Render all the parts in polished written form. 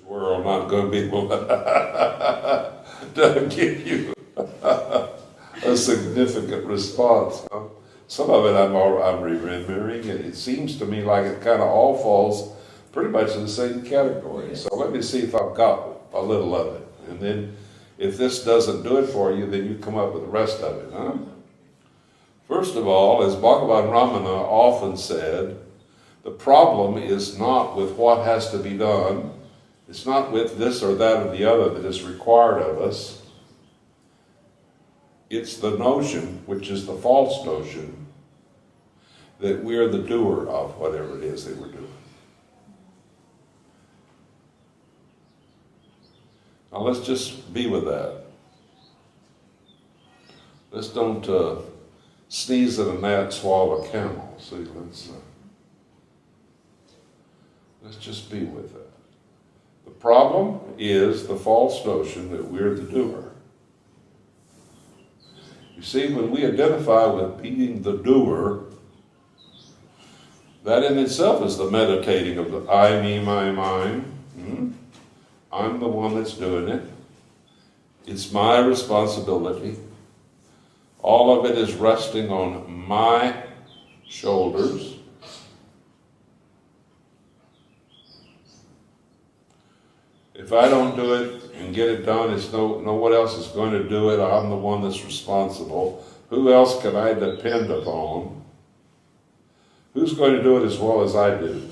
World not going to be able to give you a significant response. Some of it I'm remembering, and it seems to me like it kind of all falls pretty much in the same category. So let me see if I've got a little of it. And then if this doesn't do it for you, then you come up with the rest of it. Huh? First of all, as Bhagavan Ramana often said, the problem is not with what has to be done. It's not with this or that or the other that is required of us. It's the notion, which is the false notion, that we're the doer of whatever it is that we're doing. Now let's just be with that. Let's don't sneeze at a gnat, swallow a camel. See, let's just be with that. The problem is the false notion that we're the doer. You see, when we identify with being the doer, that in itself is the meditating of the I, me, my, mine. I'm the one that's doing it. It's my responsibility. All of it is resting on my shoulders. If I don't do it and get it done, it's no one else is going to do it. I'm the one that's responsible. Who else can I depend upon? Who's going to do it as well as I do?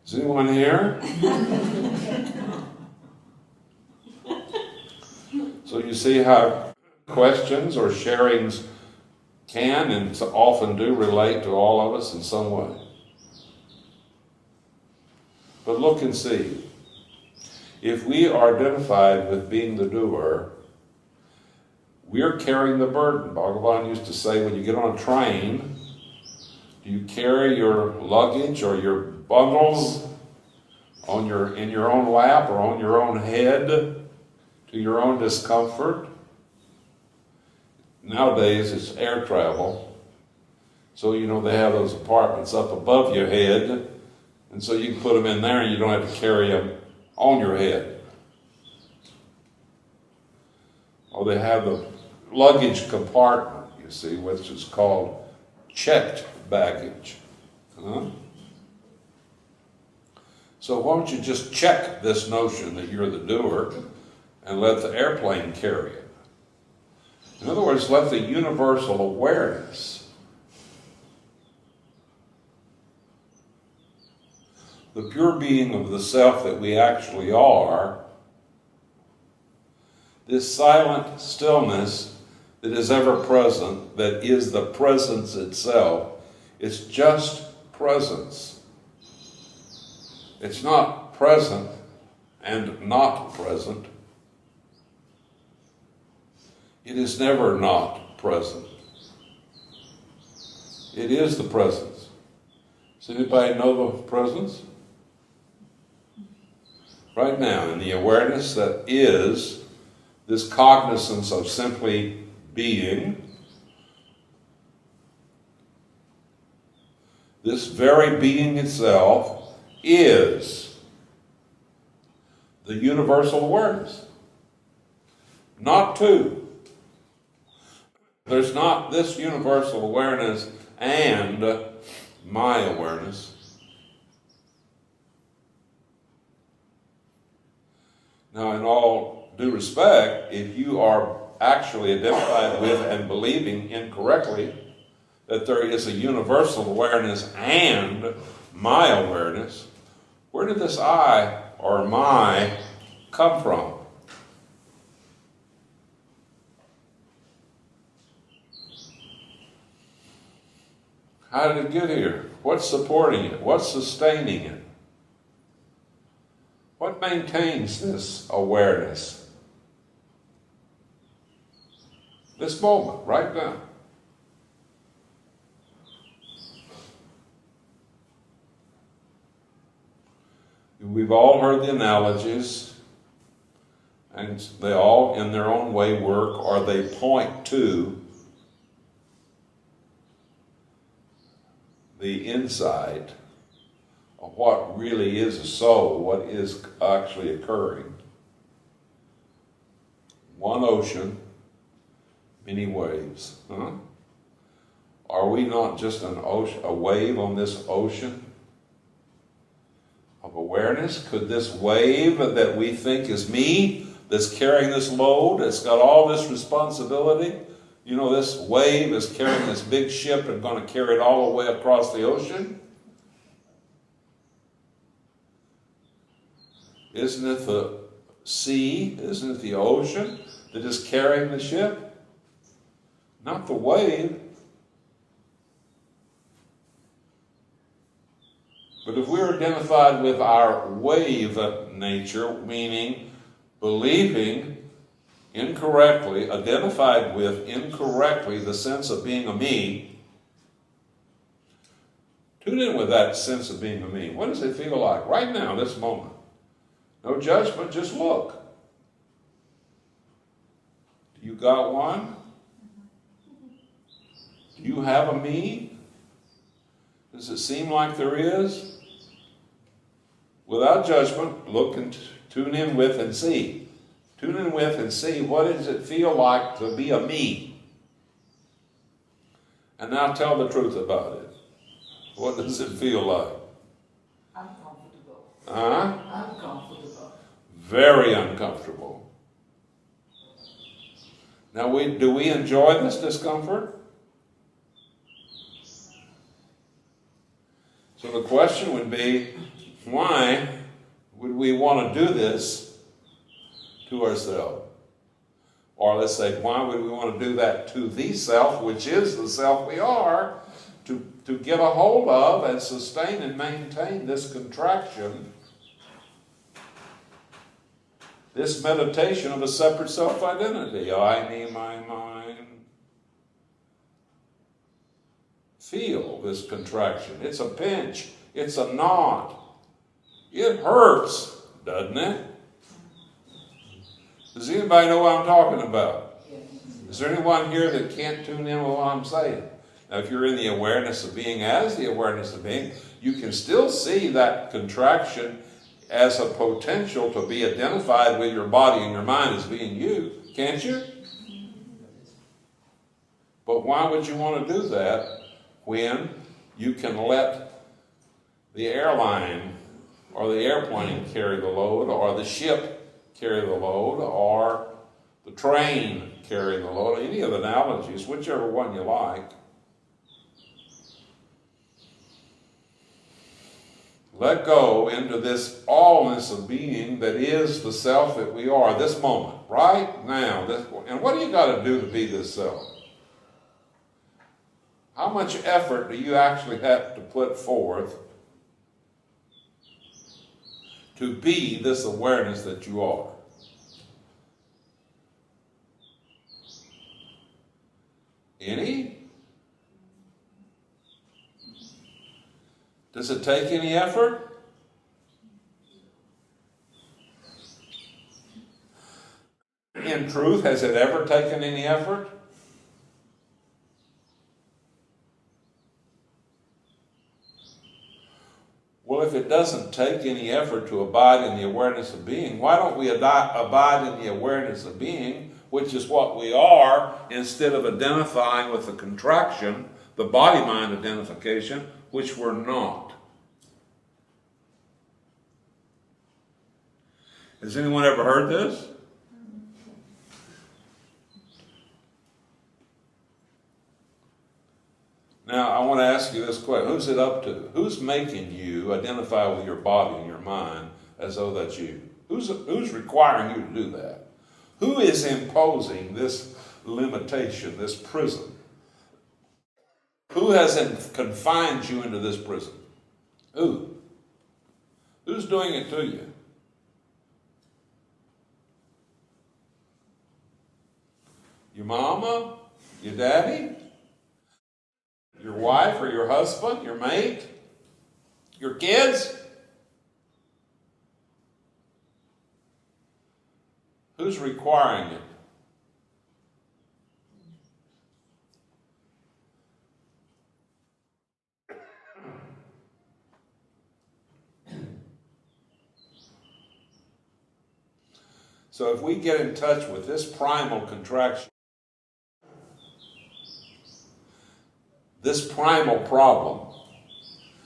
Is anyone here? So you see how questions or sharings can and often do relate to all of us in some way. But look and see. If we are identified with being the doer, we're carrying the burden. Bhagavan used to say, when you get on a train, do you carry your luggage or your bundles in your own lap or on your own head to your own discomfort? Nowadays, it's air travel. So, they have those apartments up above your head. And so you can put them in there and you don't have to carry them on your head. Or they have the luggage compartment, you see, which is called checked baggage. So why don't you just check this notion that you're the doer and let the airplane carry it? In other words, let the universal awareness, the pure being of the self that we actually are, this silent stillness that is ever present, that is the presence itself, it's just presence. It's not present and not present. It is never not present. It is the presence. Does anybody know the presence? Right now, in the awareness that is this cognizance of simply being, this very being itself is the universal awareness. Not two. There's not this universal awareness and my awareness. Now, in all due respect, if you are actually identified with and believing incorrectly that there is a universal awareness and my awareness, where did this I or my come from? How did it get here? What's supporting it? What's sustaining it? What maintains this awareness? This moment, right now. We've all heard the analogies, and they all, in their own way, work, or they point to the insight what really is a soul, what is actually occurring. One ocean, many waves. Huh? Are we not just an ocean, a wave on this ocean of awareness? Could this wave that we think is me, that's carrying this load, that's got all this responsibility, you know, this wave is carrying this big ship and going to carry it all the way across the ocean? Isn't it the sea, isn't it the ocean that is carrying the ship? Not the wave. But if we're identified with our wave nature, meaning believing incorrectly, identified with incorrectly the sense of being a me, tune in with that sense of being a me. What does it feel like right now, this moment? No judgment, just look. Do you got one? Do you have a me? Does it seem like there is? Without judgment, look and tune in with and see. Tune in with and see, what does it feel like to be a me? And now tell the truth about it. What does it feel like? Uncomfortable. Huh? Uncomfortable. Very uncomfortable. Now, do we enjoy this discomfort? So the question would be, why would we want to do this to ourselves? Or let's say, why would we want to do that to the self, which is the self we are, to get a hold of and sustain and maintain this contraction, this meditation of a separate self-identity? I, me, my, mine. Feel this contraction. It's a pinch. It's a knot. It hurts, doesn't it? Does anybody know what I'm talking about? Is there anyone here that can't tune in with what I'm saying? Now, if you're in the awareness of being as the awareness of being, you can still see that contraction as a potential to be identified with your body and your mind as being you, can't you? But why would you want to do that when you can let the airline or the airplane carry the load, or the ship carry the load, or the train carry the load? Any of the analogies, whichever one you like. Let go into this allness of being that is the self that we are, this moment, right now. And what do you got to do to be this self? How much effort do you actually have to put forth to be this awareness that you are? Any? Does it take any effort? In truth, has it ever taken any effort? Well, if it doesn't take any effort to abide in the awareness of being, why don't we abide in the awareness of being, which is what we are, instead of identifying with the contraction, the body-mind identification, which we're not? Has anyone ever heard this? Now, I want to ask you this question. Who's it up to? Who's making you identify with your body and your mind as though that's you? Who's requiring you to do that? Who is imposing this limitation, this prison? Who has confined you into this prison? Who? Who's doing it to you? Your mama? Your daddy? Your wife or your husband? Your mate? Your kids? Who's requiring it? So if we get in touch with this primal contraction, this primal problem,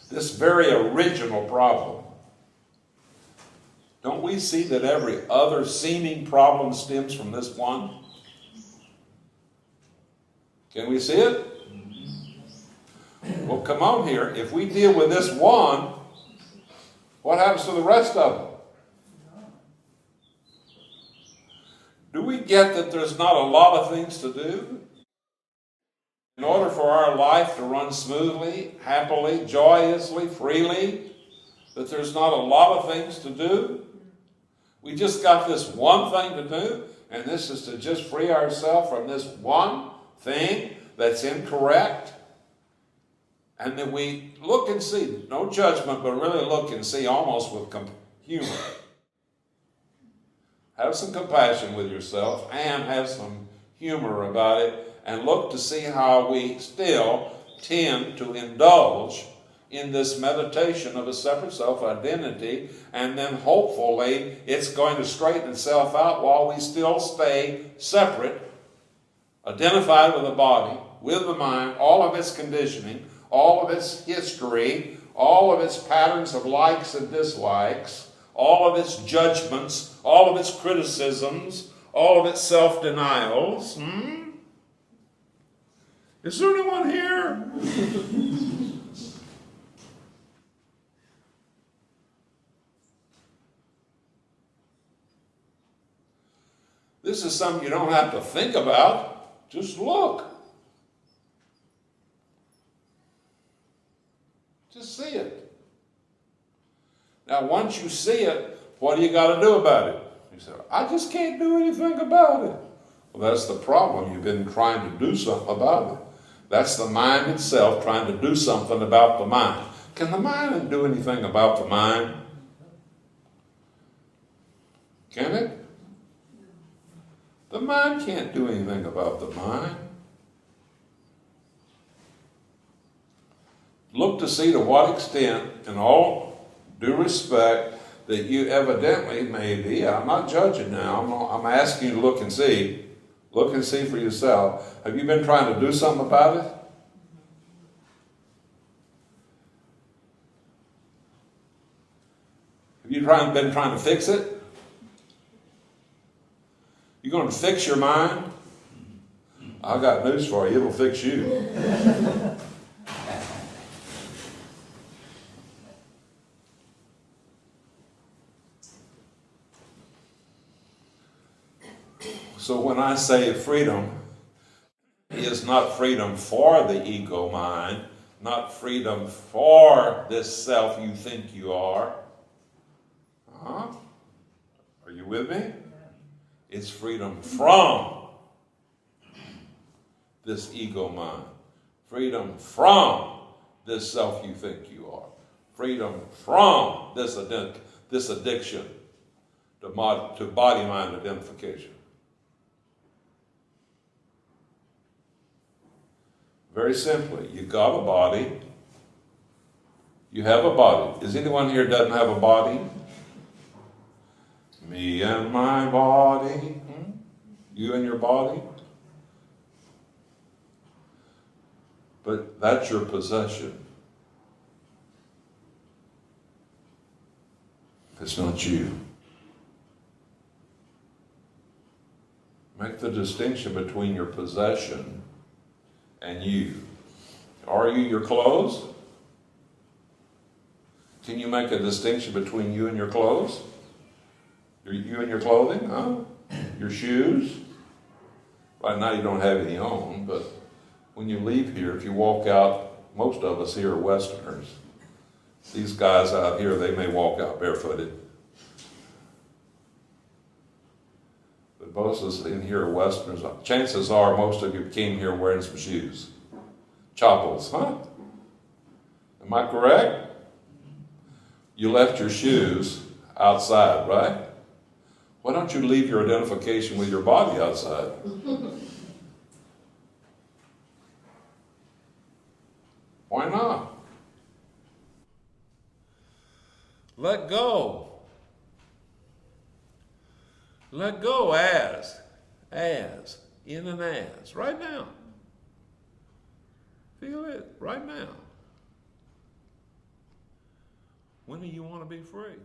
this very original problem, don't we see that every other seeming problem stems from this one? Can we see it? Well, come on here. If we deal with this one, what happens to the rest of them? Do we get that there's not a lot of things to do? In order for our life to run smoothly, happily, joyously, freely, that there's not a lot of things to do? We just got this one thing to do, and this is to just free ourselves from this one thing that's incorrect. And then we look and see, no judgment, but really look and see almost with humor. Have some compassion with yourself and have some humor about it, and look to see how we still tend to indulge in this meditation of a separate self-identity, and then hopefully it's going to straighten itself out while we still stay separate, identified with the body, with the mind, all of its conditioning, all of its history, all of its patterns of likes and dislikes, all of its judgments, all of its criticisms, all of its self-denials. Is there anyone here? This is something you don't have to think about. Just look. Just see it. Now, once you see it, what do you got to do about it? You say, I just can't do anything about it. Well, that's the problem. You've been trying to do something about it. That's the mind itself trying to do something about the mind. Can the mind do anything about the mind? Can it? The mind can't do anything about the mind. Look to see to what extent, in all due respect, that you evidently may be. I'm not judging now. I'm asking you to look and see. Look and see for yourself. Have you been trying to do something about it? Have you been trying to fix it? You going to fix your mind? I got news for you. It'll fix you. So when I say freedom, is not freedom for the ego mind, not freedom for this self you think you are. Are you with me? It's freedom from this ego mind. Freedom from this self you think you are. Freedom from this addiction to body-mind identification. Very simply, you got a body. You have a body. Is anyone here doesn't have a body? Me and my body. You and your body. But that's your possession. It's not you. Make the distinction between your possession and you. Are you your clothes? Can you make a distinction between you and your clothes? You and your clothing, huh? Your shoes? Right now you don't have any on, but when you leave here, if you walk out, most of us here are Westerners. These guys out here, they may walk out barefooted. But most of us in here are Westerners. Chances are most of you came here wearing some shoes. Chappals, huh? Am I correct? You left your shoes outside, right? Why don't you leave your identification with your body outside? Why not? Let go. Let go as, in and as, right now. Feel it right now. When do you want to be free?